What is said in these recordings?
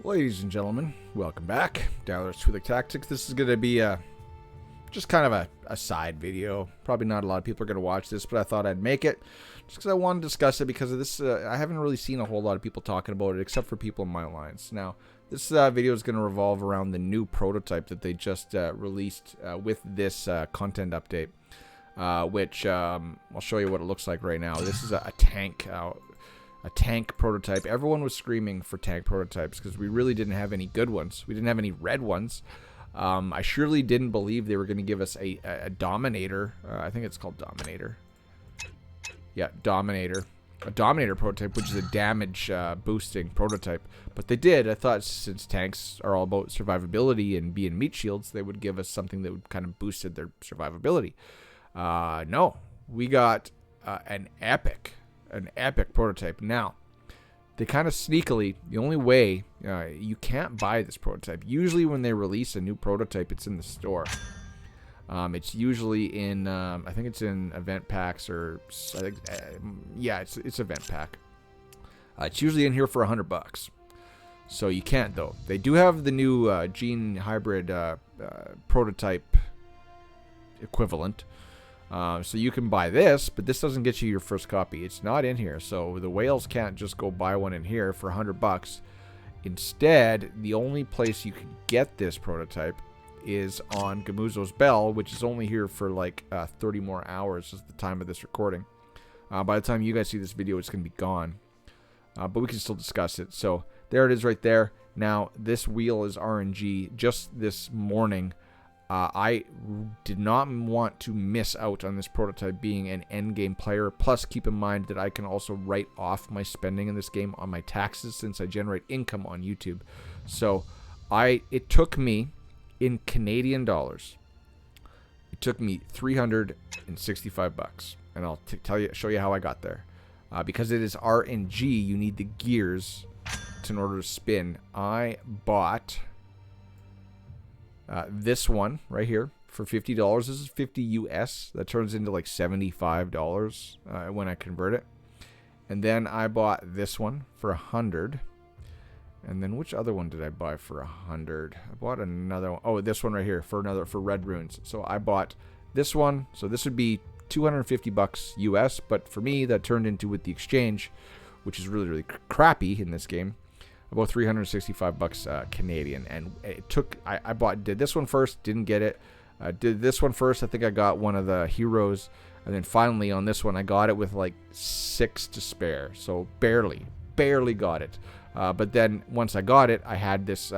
Ladies and gentlemen, welcome back. Downers Twi'lek Tactics. This is going to be just kind of a side video. Probably not a lot of people are going to watch this, but I thought I'd make it just because I want to discuss it because of this. I haven't really seen a whole lot of people talking about it except for people in my lines. Now, this video is going to revolve around the new prototype that they just released with this content update, which I'll show you what it looks like right now. This is a tank prototype. Everyone was screaming for tank prototypes because we really didn't have any good ones. We didn't have any red ones. I surely didn't believe they were going to give us a Dominator. I think it's called Dominator. Yeah, Dominator. A Dominator prototype, which is a damage boosting prototype. But they did. I thought since tanks are all about survivability and being meat shields, they would give us something that would kind of boosted their survivability. No, we got an epic prototype. Now, they kind of sneakily, the only way you can't buy this prototype. Usually when they release a new prototype, it's in the store. It's usually in, I think it's in event packs or, I think, yeah, it's event pack. It's usually in here for $100. So you can't though. They do have the new gene hybrid prototype equivalent. So you can buy this, but this doesn't get you your first copy. It's not in here, so the whales can't just go buy one in here for $100. Instead, the only place you can get this prototype is on Gamuzo's Bell, which is only here for like 30 more hours is the time of this recording. By the time you guys see this video, it's going to be gone. But we can still discuss it. So there it is right there. Now, this wheel is RNG. Just this morning, I did not want to miss out on this prototype being an endgame player. Plus, keep in mind that I can also write off my spending in this game on my taxes since I generate income on YouTube. So, it took me, in Canadian dollars, it took me $365. And I'll show you how I got there. Because it is RNG, you need the gears in order to spin. I bought this one right here for $50. This is 50 US. That turns into like $75 when I convert it. And then I bought this one for $100. And then which other one did I buy for $100? I bought another one. Oh, this one right here for red runes. So I bought this one. So this would be $250 US. But for me, that turned into, with the exchange, which is really, really crappy in this game, about $365 Canadian. And it took, did this one first, didn't get it. Did this one first, I think I got one of the heroes. And then finally on this one, I got it with like 6 to spare. So barely got it. But then once I got it, I had this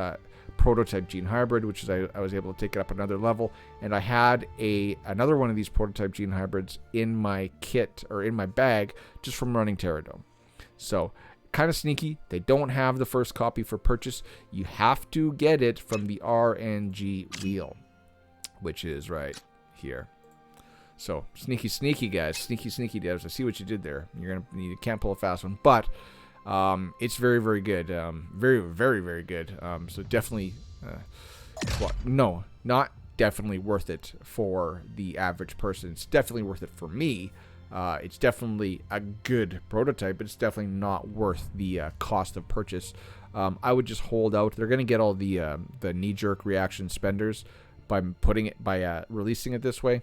prototype gene hybrid, which is I was able to take it up another level. And I had another one of these prototype gene hybrids in my kit, or in my bag, just from running Terradome. So, kind of sneaky. They don't have the first copy for purchase. You have to get it from the RNG wheel, which is right here. So sneaky guys, sneaky devs. I see what you did there. You can't pull a fast one, but it's very good. Very good. So definitely, well, no, not definitely worth it for the average person. It's definitely worth it for me. It's definitely a good prototype, but it's definitely not worth the cost of purchase. I would just hold out. They're going to get all the knee-jerk reaction spenders by releasing it this way.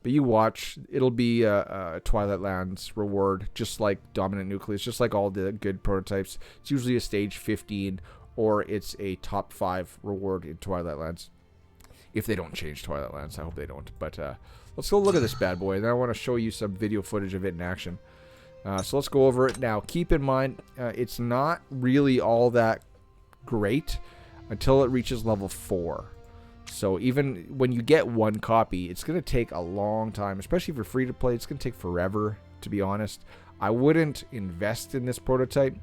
But you watch, it'll be a Twilight Lands reward, just like Dominant Nucleus, just like all the good prototypes. It's usually a stage 15, or it's a top 5 reward in Twilight Lands. If they don't change Twilight Lands, I hope they don't. But let's go look at this bad boy. And then I want to show you some video footage of it in action. So let's go over it. Now, keep in mind, it's not really all that great until it reaches level 4. So even when you get one copy, it's going to take a long time. Especially if you're free to play, it's going to take forever, to be honest. I wouldn't invest in this prototype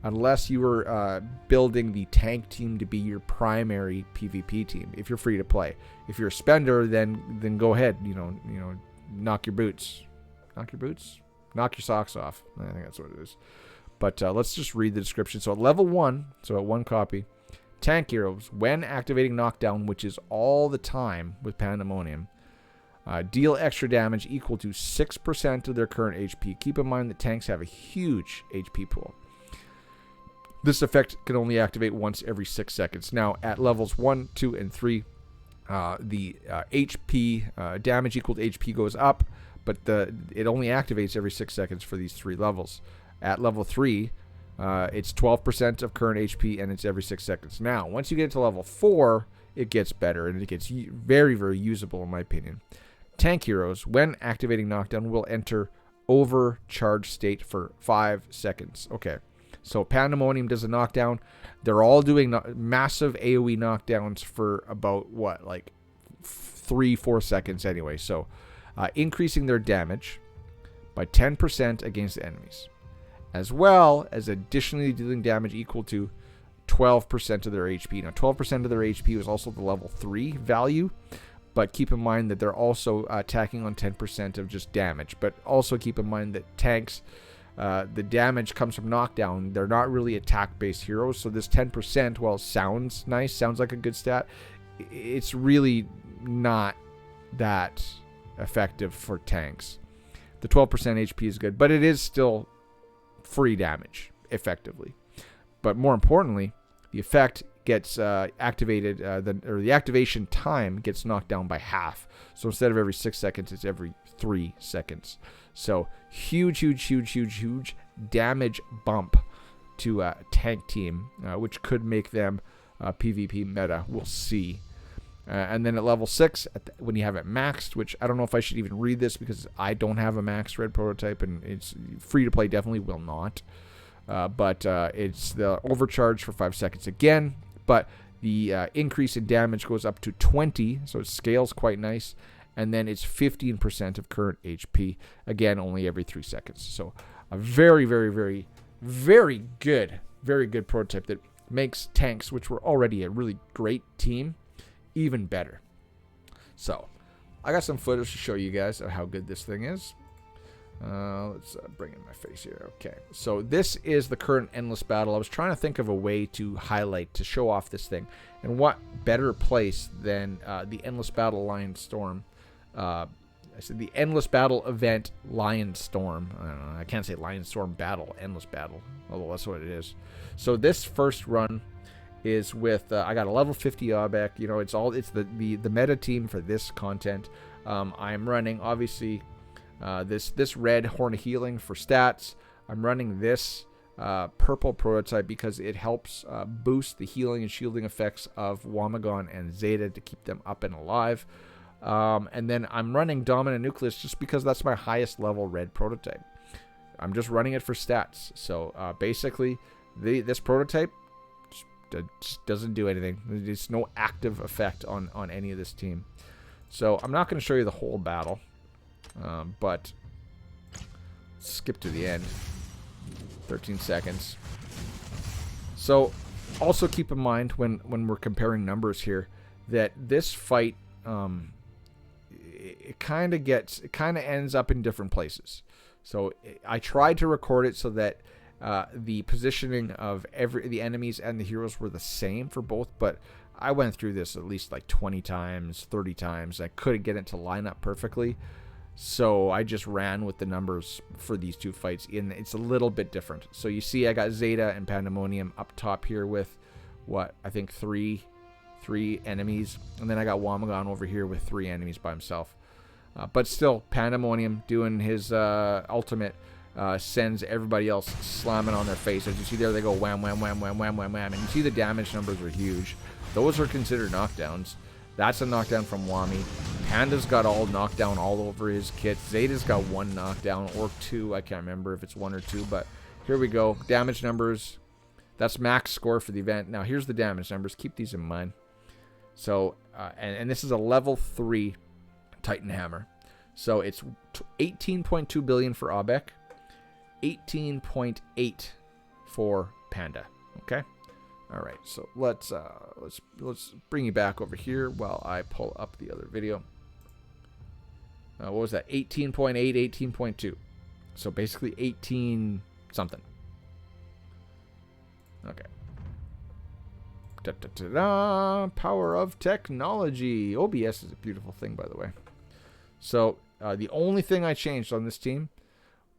unless you were building the tank team to be your primary PvP team. If you're free to play, if you're a spender, then go ahead. You know, knock your boots, knock your socks off. I think that's what it is. But let's just read the description. So at level 1, so at 1 copy, tank heroes, when activating knockdown, which is all the time with Pandemonium, deal extra damage equal to 6% of their current HP. Keep in mind that tanks have a huge HP pool. This effect can only activate once every 6 seconds. Now, at levels 1, 2, and 3, the HP damage equal to HP goes up, but it only activates every 6 seconds for these 3 levels. At level 3, it's 12% of current HP, and it's every 6 seconds. Now, once you get to level 4, it gets better, and it gets very, very usable, in my opinion. Tank heroes, when activating knockdown, will enter overcharge state for 5 seconds. Okay, so Pandemonium does a knockdown. They're all doing massive AoE knockdowns for about, what, like 3-4 seconds anyway. So, increasing their damage by 10% against the enemies, as well as additionally dealing damage equal to 12% of their HP. Now, 12% of their HP was also the level 3 value, but keep in mind that they're also attacking on 10% of just damage. But also keep in mind that tanks, the damage comes from knockdown. They're not really attack-based heroes, so this 10%, while it sounds nice, sounds like a good stat, it's really not that effective for tanks. The 12% HP is good, but it is still free damage, effectively. But more importantly, the effect gets activated, the activation time gets knocked down by half. So instead of every 6 seconds, it's every 3 seconds. So huge damage bump to a tank team, which could make them PvP meta. We'll see. And then at level 6, when you have it maxed, which I don't know if I should even read this because I don't have a maxed red prototype, and it's free to play, definitely will not. But it's the overcharge for 5 seconds again. But the increase in damage goes up to 20, so it scales quite nice. And then it's 15% of current HP. Again, only every 3 seconds. So a very good prototype that makes tanks, which were already a really great team, even better. So I got some footage to show you guys of how good this thing is. Let's bring in my face here. Okay, so this is the current Endless Battle. I was trying to think of a way to highlight, to show off this thing. And what better place than the Endless Battle Lion Storm. I said the Endless Battle event Lion Storm. I don't know, I can't say Lion Storm Battle, Endless Battle, although that's what it is. So this first run is with, I got a level 50 Obek. You know, it's the meta team for this content. I'm running, obviously, this red Horn of Healing for stats. I'm running this purple prototype because it helps boost the healing and shielding effects of Womagon and Zeta to keep them up and alive. And then I'm running Dominant Nucleus just because that's my highest level red prototype. I'm just running it for stats. So basically, this prototype just doesn't do anything. There's no active effect on any of this team. So I'm not going to show you the whole battle. But skip to the end. 13 seconds. So also keep in mind when we're comparing numbers here that this fight it kind of ends up in different places. So I tried to record it so that the positioning of the enemies and the heroes were the same for both, but I went through this at least like 20 times, 30 times. I couldn't get it to line up perfectly. So I just ran with the numbers for these two fights. It's a little bit different. So you see I got Zeta and Pandemonium up top here with, what, I think three enemies. And then I got Womagon over here with 3 enemies by himself. But still, Pandemonium doing his ultimate sends everybody else slamming on their face. As you see there, they go wham, wham, wham, wham, wham, wham, wham. And you see the damage numbers are huge. Those are considered knockdowns. That's a knockdown from Wami. Panda's got all knockdown all over his kit. Zeta's got 1 knockdown or 2. I can't remember if it's 1 or 2, but here we go. Damage numbers. That's max score for the event. Now here's the damage numbers. Keep these in mind. So, and this is a level 3 Titan Hammer. So it's 18.2 billion for Obek, 18.8 for Panda. Okay. All right, so let's bring you back over here while I pull up the other video. What was that? 18.8, 18.2. So basically 18 something. Okay. Da-da-da-da. Power of technology. OBS is a beautiful thing, by the way. So the only thing I changed on this team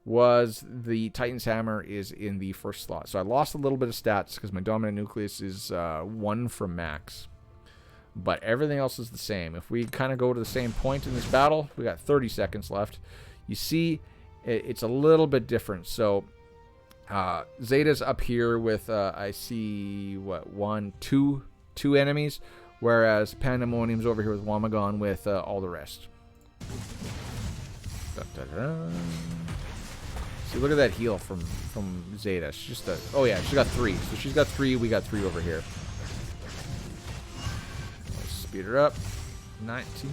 was the Titan's Hammer is in the first slot. So I lost a little bit of stats because my Dominant Nucleus is 1 from max. But everything else is the same. If we kind of go to the same point in this battle, we got 30 seconds left. You see, it's a little bit different. So Zeta's up here with, I see, what, 2 enemies. Whereas Pandemonium's over here with Wamagon with all the rest. Dun, dun, dun. See, look at that heal from Zeta. She's just oh yeah, she got 3. So she's got 3. We got 3 over here. Let's speed her up. 19.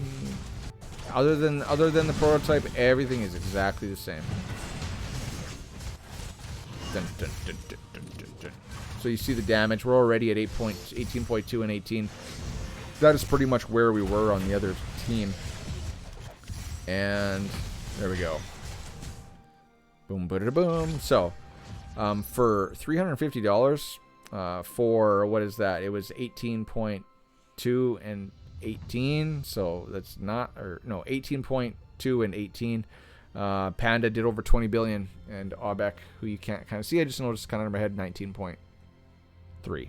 Other than the prototype, everything is exactly the same. Dun, dun, dun, dun, dun, dun, dun. So you see the damage. We're already at 18.2 and 18. That is pretty much where we were on the other team. And there we go. Boom, boom. So, for $350, for what is that? It was 18.2 and 18. So that's not, or no, 18.2 and 18. Panda did over 20 billion, and Aubec, who you can't kind of see, I just noticed kind of in my head, 19.3.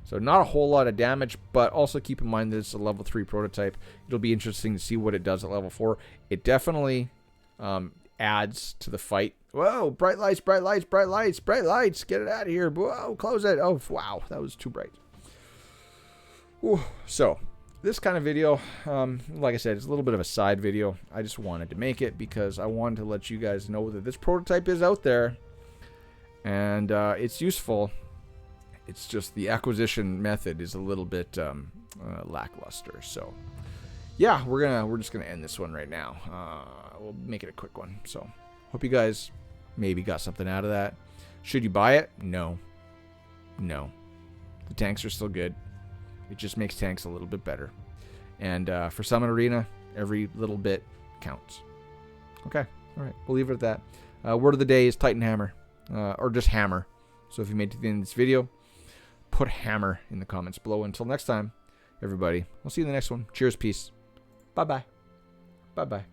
So not a whole lot of damage, but also keep in mind that it's a level 3 prototype. It'll be interesting to see what it does at level 4. It definitely adds to the fight. Whoa, bright lights, bright lights, bright lights, bright lights. Get it out of here. Whoa, close it. Oh, wow, that was too bright. Ooh. So this kind of video, like I said, it's a little bit of a side video. I just wanted to make it because I wanted to let you guys know that this prototype is out there. And it's useful. It's just the acquisition method is a little bit lackluster. So, yeah, we're just gonna end this one right now. We'll make it a quick one. So, hope you guys maybe got something out of that. Should you buy it? No. No. The tanks are still good. It just makes tanks a little bit better. And for Summon Arena, every little bit counts. Okay. All right. We'll leave it at that. Word of the day is Titan Hammer, or just Hammer. So if you made it to the end of this video, put Hammer in the comments below. Until next time, everybody, I'll see you in the next one. Cheers, peace. Bye-bye. Bye-bye.